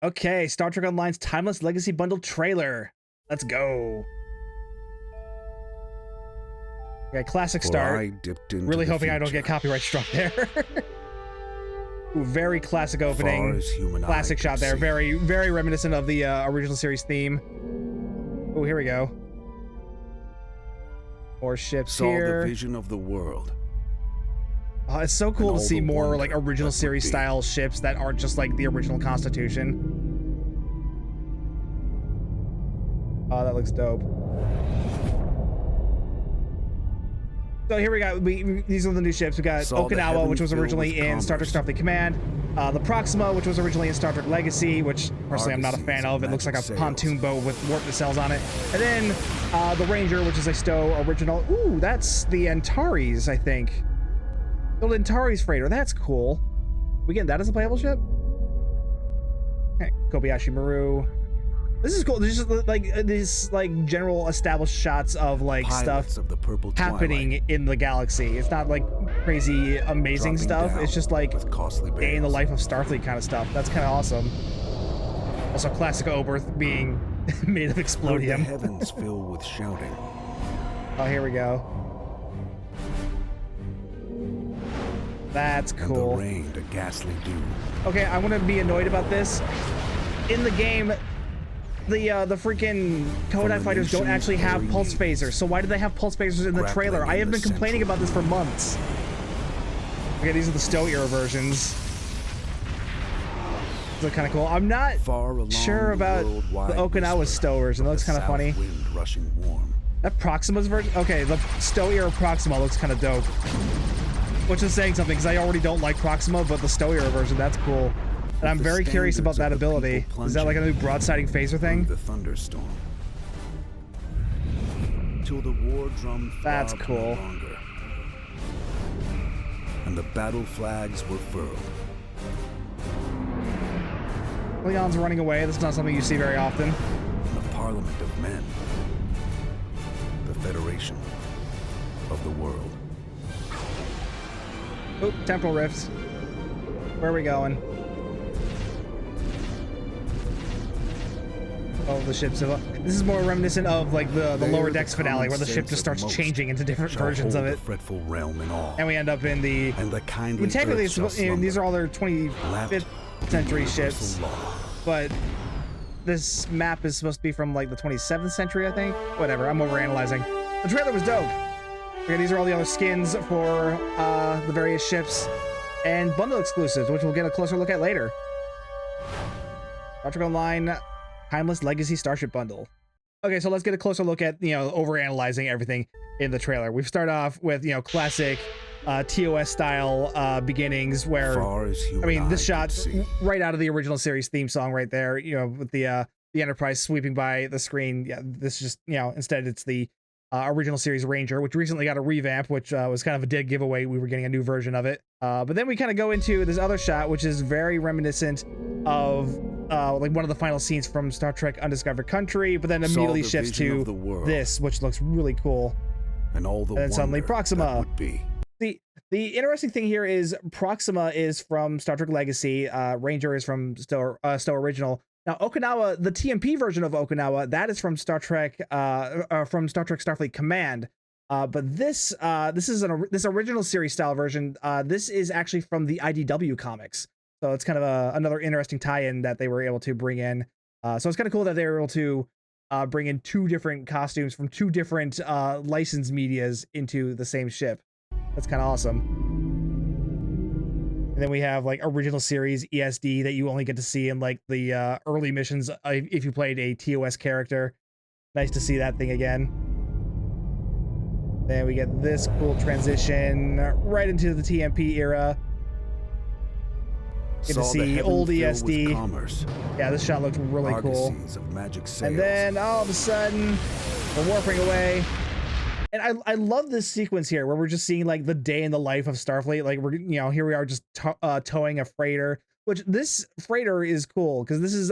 Okay, Star Trek Online's Timeless Legacy Bundle trailer. Let's go. Okay, classic start. Really hoping I don't get copyright struck there. Ooh, very classic opening. Classic shot there. Very, very reminiscent of the original series theme. Oh, here we go. More ships here. The vision of the world. Oh, it's so cool to see more like original series style ships that aren't just like the original Constitution. Oh, that looks dope. So here we got, these are the new ships. We got Okinawa, which was originally in Star Trek Starfleet Command. The Proxima, which was originally in Star Trek Legacy, which personally I'm not a fan of. It looks like a pontoon boat with warp nacelles on it. And then the Ranger, which is a Stowe original. Ooh, that's the Antares, I think. The Antares freighter. That's cool. We getting that as a playable ship? Okay, Kobayashi Maru. This is cool. There's just like these like general established shots of like Pilots stuff of the purple happening in the galaxy. It's not like crazy amazing stuff. It's just like day in the life of Starfleet kind of stuff. That's kind of awesome. Also, classic Oberth being made of explodium. The heavens fill with shouting. Oh, here we go. That's cool. And the rain, a ghastly dew. Okay, I want to be annoyed about this. In the game, the freaking Kodai fighters don't actually have pulse phasers. So why do they have pulse phasers in the trailer? I have been complaining about this for months. Okay, these are the Stowe era versions. These look kind of cool. I'm not sure about the Okinawa Stowe version. It looks kind of funny. That Proxima's version? Okay, the Stowe era Proxima looks kind of dope. Which is saying something, because I already don't like Proxima, but the Stowe era version, that's cool. And I'm very curious about that ability. Is that like a new broadsiding phaser thing? The thunderstorm. Till the war drum that's cool. Longer, and the battle flags were furled. Klingons running away. That's not something you see very often. The Parliament of Men. The Federation of the World. Oop, temporal rifts. Where are we going? Oh, the ships. This is more reminiscent of like the lower decks finale, where the ship just starts changing into different versions of it. Fretful realm in all. And we end up in the. And the kindly technically, these are all their 25th century ships, but this map is supposed to be from like the 27th century, I think. Whatever. I'm overanalyzing. The trailer was dope. Okay, these are all the other skins for the various ships and bundle exclusives, which we'll get a closer look at later. Star Trek Online Timeless Legacy Starship Bundle. Okay, so let's get a closer look at, overanalyzing everything in the trailer. We've started off with, classic TOS style beginnings where, I mean, this shot's right out of the original series theme song right there, with the Enterprise sweeping by the screen. Yeah, this just, instead it's the original series Ranger, which recently got a revamp, which was kind of a dead giveaway. We were getting a new version of it. But then we kind of go into this other shot, which is very reminiscent of like one of the final scenes from Star Trek Undiscovered Country, but then immediately shifts to this, which looks really cool. And then suddenly Proxima. The interesting thing here is Proxima is from Star Trek Legacy. Ranger is from Stowe Original. Now, Okinawa, the TMP version of Okinawa, that is from Star Trek Starfleet Command. But this is this original series style version. This is actually from the IDW comics. So it's kind of another interesting tie-in that they were able to bring in. So it's kind of cool that they were able to bring in two different costumes from two different licensed medias into the same ship. That's kind of awesome. And then we have like original series ESD that you only get to see in like the early missions if you played a TOS character. Nice to see that thing again. Then we get this cool transition right into the TMP era. Get to see old ESD. Yeah, this shot looked really cool. And then all of a sudden, we're warping away. And I love this sequence here where we're just seeing like the day in the life of Starfleet. Like we're, here we are just towing a freighter, which this freighter is cool because this is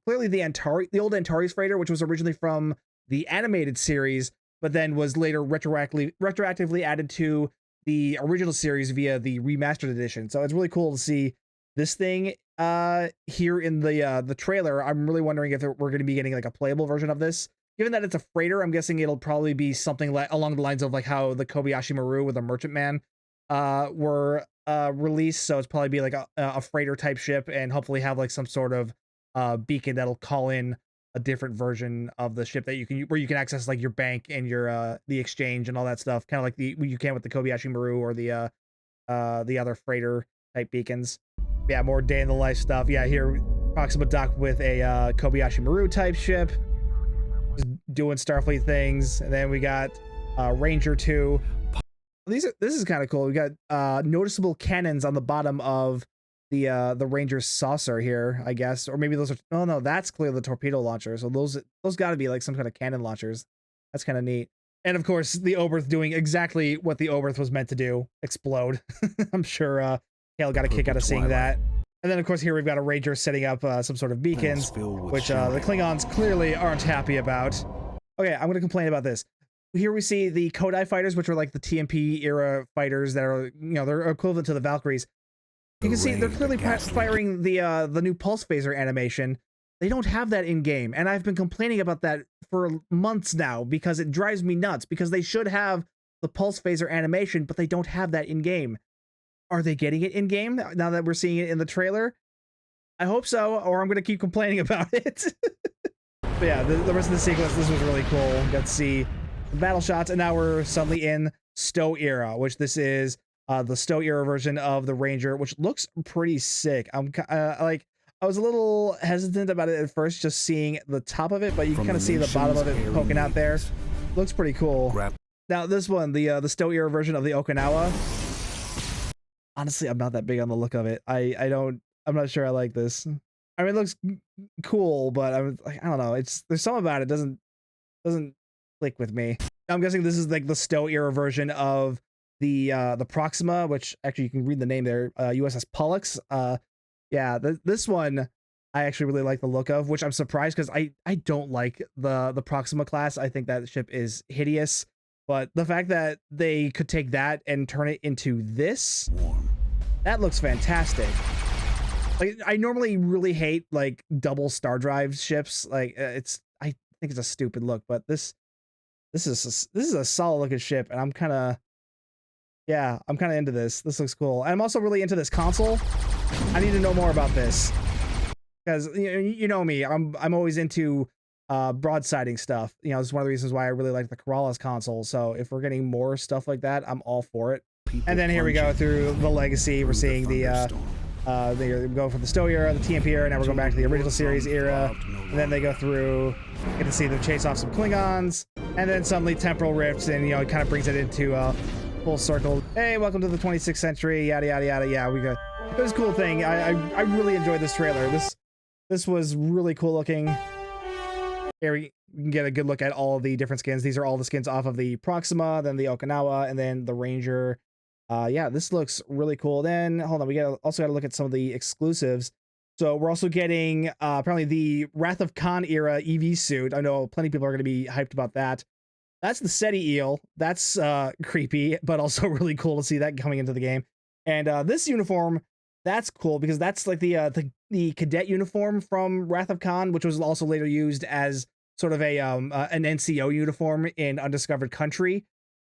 clearly the old Antares freighter, which was originally from the animated series, but then was later retroactively added to the original series via the remastered edition. So it's really cool to see this thing here in the trailer, I'm really wondering if we're going to be getting like a playable version of this. Given that it's a freighter, I'm guessing it'll probably be something like along the lines of like how the Kobayashi Maru with the Merchantman were released. So it's probably be like a freighter type ship, and hopefully have like some sort of beacon that'll call in a different version of the ship that you can, where you can access like your bank and your the exchange and all that stuff, kind of like you can with the Kobayashi Maru or the other freighter type beacons. Yeah, more day in the life stuff. Yeah, here Proxima docked with a Kobayashi Maru type ship, just doing Starfleet things. And then we got Ranger 2. This is kind of cool. We got noticeable cannons on the bottom of the Ranger saucer here, I guess, or maybe those are, oh no, that's clearly the torpedo launcher. So those got to be like some kind of cannon launchers. That's kind of neat. And of course, the Oberth doing exactly what the Oberth was meant to do, explode. I'm sure Hale got a kick out of seeing that. And then of course here we've got a Ranger setting up some sort of beacons, which the Klingons clearly aren't happy about. Okay, I'm gonna complain about this. Here we see the Kodai fighters, which are like the TMP era fighters that are, they're equivalent to the Valkyries. You can see they're clearly firing the new pulse phaser animation. They don't have that in game, and I've been complaining about that for months now because it drives me nuts, because they should have the pulse phaser animation, but they don't have that in game. Are they getting it in game now that we're seeing it in the trailer? I hope so, or I'm going to keep complaining about it. But yeah, the rest of the sequence, this was really cool. Got to see the battle shots, and now we're suddenly in Stowe era, which this is the Stowe era version of the Ranger, which looks pretty sick. I'm like, I was a little hesitant about it at first, just seeing the top of it, but you can kind of see the bottom of it poking out there. Looks pretty cool. Now this one, the Stowe era version of the Okinawa. Honestly, I'm not that big on the look of it. I'm not sure I like this. I mean, it looks cool, but I'm like, I don't know. There's something about it doesn't click with me. I'm guessing this is like the Stowe era version of the Proxima, which actually you can read the name there, USS Pollux. Yeah, this one I actually really like the look of, which I'm surprised because I don't like the Proxima class. I think that ship is hideous. But the fact that they could take that and turn it into this, that looks fantastic. Like, I normally really hate like double star drive ships. Like I think it's a stupid look, but this is a solid looking ship, and I'm kind of into this. This looks cool. And I'm also really into this console. I need to know more about this because you know me. I'm always into broadsiding stuff. This is one of the reasons why I really like the Corrales console. So if we're getting more stuff like that, I'm all for it. And then here we go through the Legacy. We're seeing they go from the Stowe era, the TMP era, now we're going back to the original series era. And then they go through, get to see them chase off some Klingons, and then suddenly temporal rifts, and it kind of brings it into full circle. Hey, welcome to the 26th century, yada yada yada. Yeah, it was a cool thing. I really enjoyed this trailer. This was really cool looking. Here we can get a good look at all the different skins. These are all the skins off of the Proxima, then the Okinawa, and then the Ranger. Yeah, this looks really cool. Then hold on, we also got to look at some of the exclusives. So we're also getting apparently the Wrath of Khan era EV suit. I know plenty of people are going to be hyped about that. That's the SETI eel. That's creepy, but also really cool to see that coming into the game. And this uniform, that's cool because that's like the cadet uniform from Wrath of Khan, which was also later used as sort of an NCO uniform in Undiscovered Country.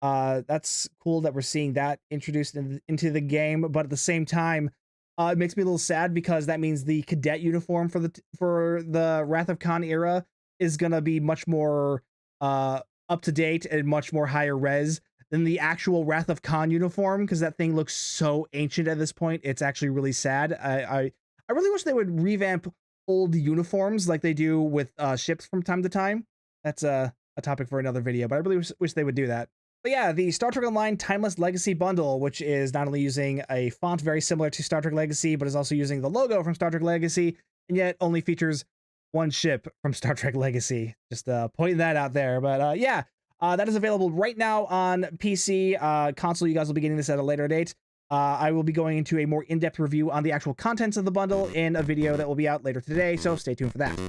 That's cool that we're seeing that introduced into the game, but at the same time, it makes me a little sad because that means the cadet uniform for the Wrath of Khan era is gonna be much more up to date and much more higher res than the actual Wrath of Khan uniform, because that thing looks so ancient at this point. It's actually really sad. I really wish they would revamp old uniforms like they do with ships from time to time. That's a topic for another video, but I really wish they would do that. But yeah, the Star Trek Online Timeless Legacy bundle, which is not only using a font very similar to Star Trek Legacy, but is also using the logo from Star Trek Legacy, and yet only features one ship from Star Trek Legacy. Just pointing that out there. But yeah, that is available right now on PC. Console, you guys will be getting this at a later date. I will be going into a more in-depth review on the actual contents of the bundle in a video that will be out later today, so stay tuned for that.